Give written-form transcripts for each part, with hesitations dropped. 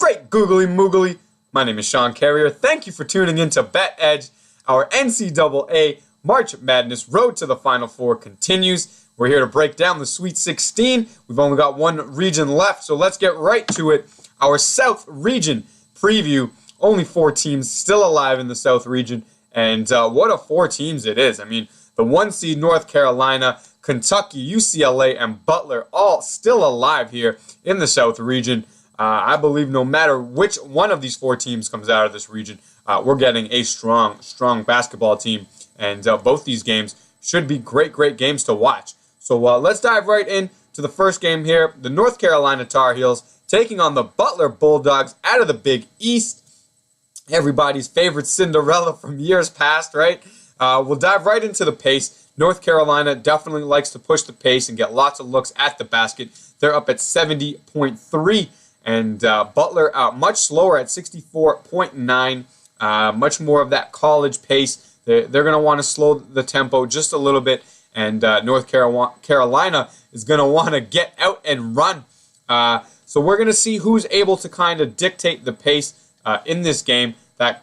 great googly moogly. My name is Sean Carrier. Thank you for tuning in to Bet Edge. Our NCAA March Madness road to the Final Four continues. We're here to break down the Sweet 16. We've only got one region left, so let's get right to it. Our South region preview. Only 4 teams still alive in the South region, and what a 4 teams it is. I mean, the 1 seed North Carolina, Kentucky, UCLA, and Butler all still alive here in the South region. I believe no matter which one of these 4 teams comes out of this region, we're getting a strong basketball team, and both these games should be great games to watch. So let's dive right in to the first game here. The North Carolina Tar Heels taking on the Butler Bulldogs out of the Big East. Everybody's favorite Cinderella from years past, right? We'll dive right into the pace. North Carolina definitely likes to push the pace and get lots of looks at the basket. They're up at 70.3, and Butler much slower at 64.9. Much more of that college pace. They're going to want to slow the tempo just a little bit, and North Carolina is going to want to get out and run. So we're going to see who's able to kind of dictate the pace in this game. That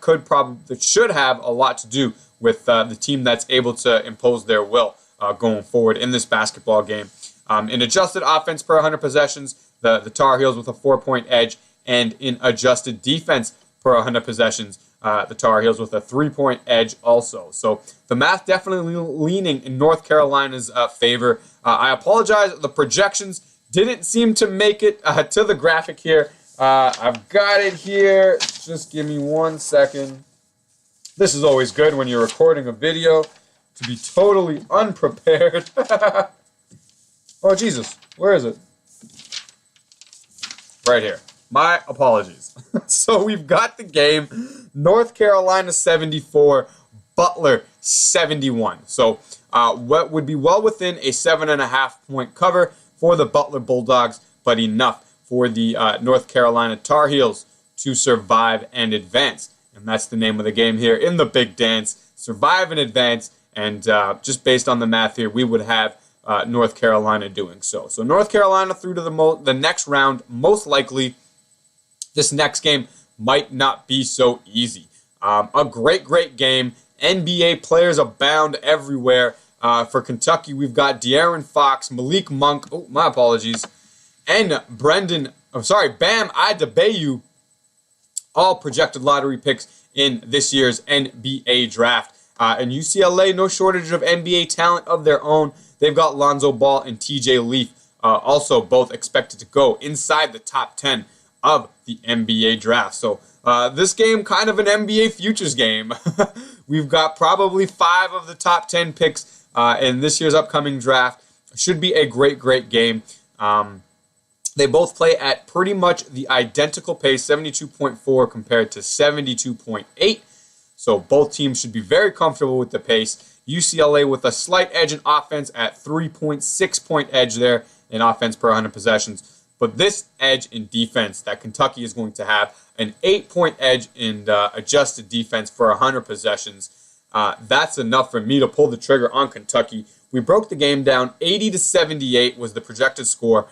should have a lot to do with the team that's able to impose their will going forward in this basketball game. In adjusted offense per 100 possessions, the Tar Heels with a 4-point edge, and in adjusted defense per 100 possessions, the Tar Heels with a 3-point edge also. So the math definitely leaning in North Carolina's favor. I apologize, the projections didn't seem to make it to the graphic here. I've got it here. Just give me 1 second. This is always good when you're recording a video to be totally unprepared. Oh, Jesus. Where is it? Right here. My apologies. So we've got the game. North Carolina 74, Butler 71. So what would be well within a 7.5-point cover for the Butler Bulldogs, but enough for the North Carolina Tar Heels to survive and advance. And that's the name of the game here in the Big Dance. Survive and advance. And just based on the math here, we would have North Carolina doing so. So North Carolina through to the next round. Most likely, this next game might not be so easy. A great game. NBA players abound everywhere. For Kentucky, we've got De'Aaron Fox, Malik Monk. Oh, my apologies. And Bam Adebayo, all projected lottery picks in this year's NBA draft. And UCLA, no shortage of NBA talent of their own. They've got Lonzo Ball and TJ Leaf, also both expected to go inside the top 10 of the NBA draft. So this game, kind of an NBA futures game. We've got probably 5 of the top 10 picks in this year's upcoming draft. Should be a great game. They both play at pretty much the identical pace, 72.4 compared to 72.8. So both teams should be very comfortable with the pace. UCLA with a slight edge in offense at 3.6-point edge there in offense per 100 possessions. But this edge in defense that Kentucky is going to have, an 8-point edge in adjusted defense for 100 possessions. That's enough for me to pull the trigger on Kentucky. We broke the game down. 80-78 was the projected score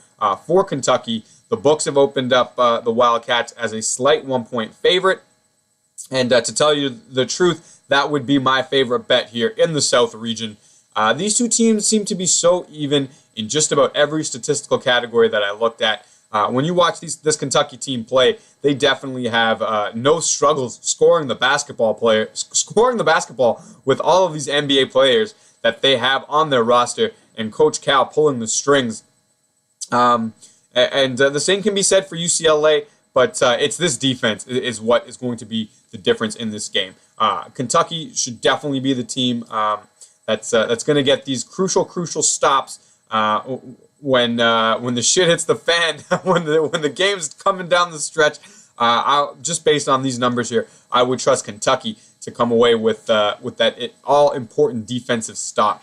for Kentucky. The books have opened up the Wildcats as a slight 1-point favorite. And to tell you the truth, that would be my favorite bet here in the South region. These 2 teams seem to be so even in just about every statistical category that I looked at. When you watch this Kentucky team play, they definitely have no struggles scoring the basketball with all of these NBA players that they have on their roster, and Coach Cal pulling the strings. And the same can be said for UCLA, but it's this defense is what is going to be the difference in this game. Kentucky should definitely be the team that's going to get these crucial stops when the shit hits the fan, when the game's coming down the stretch. Just based on these numbers here, I would trust Kentucky to come away with that all-important defensive stop.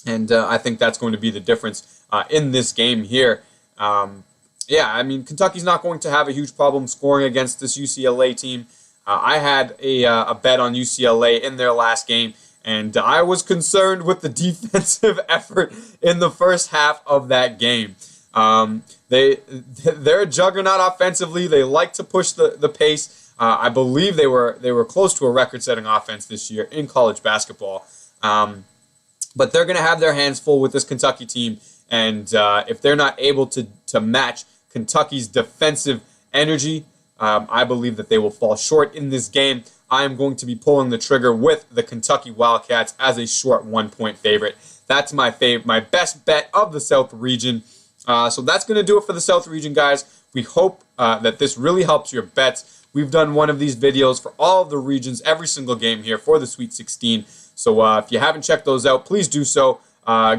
And I think that's going to be the difference in this game here. Yeah, I mean, Kentucky's not going to have a huge problem scoring against this UCLA team. I had a bet on UCLA in their last game, and I was concerned with the defensive effort in the first half of that game. They're a juggernaut offensively. They like to push the pace. I believe they were close to a record-setting offense this year in college basketball. But they're going to have their hands full with this Kentucky team, and if they're not able to match Kentucky's defensive energy, I believe that they will fall short in this game. I am going to be pulling the trigger with the Kentucky Wildcats as a short 1-point favorite. That's my best bet of the South region. So that's going to do it for the South region, guys. We hope that this really helps your bets. We've done one of these videos for all of the regions, every single game here for the Sweet 16. So if you haven't checked those out, please do so.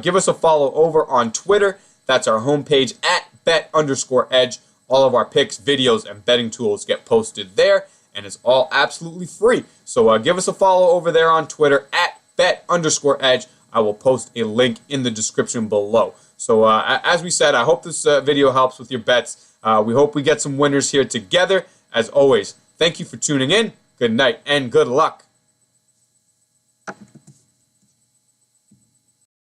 Give us a follow over on Twitter. That's our homepage at bet_edge. All of our picks, videos, and betting tools get posted there, and it's all absolutely free. So give us a follow over there on Twitter at bet_edge. I will post a link in the description below. So as we said, I hope this video helps with your bets. We hope we get some winners here together. As always, thank you for tuning in. Good night and good luck.